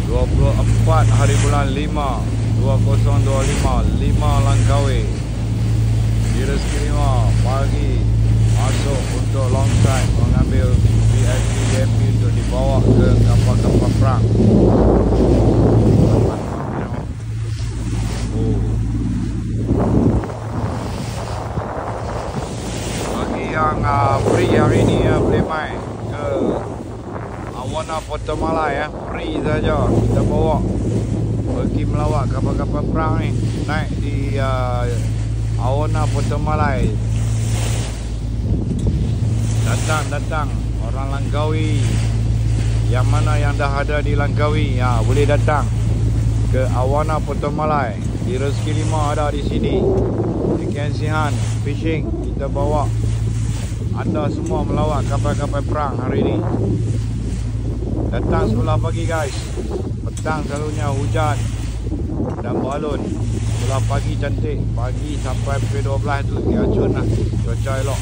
24 hari bulan 5 2025, 5 Langkawi. Di Rezeki 5 pagi masuk untuk longside mengambil VIP DMP untuk dibawa ke kapal-kapal perang. Bagi yang free hari ni boleh main ke Awana Puerto Malay free saja, kita bawa pergi melawat kapal-kapal perang ni, naik di Awana Puerto Malay. Datang orang Langkawi, yang mana yang dah ada di Langkawi boleh datang ke Awana Puerto Malay. Di Rezeki 5 ada di sini, di Kensihan Fishing. Kita bawa anda semua melawat kapal-kapal perang hari ini. Datang sebelah pagi guys. Petang selalunya hujan dan balon. Sebelah pagi cantik. Pagi sampai pukul 12 tu dia cun lah. Cuaca elok.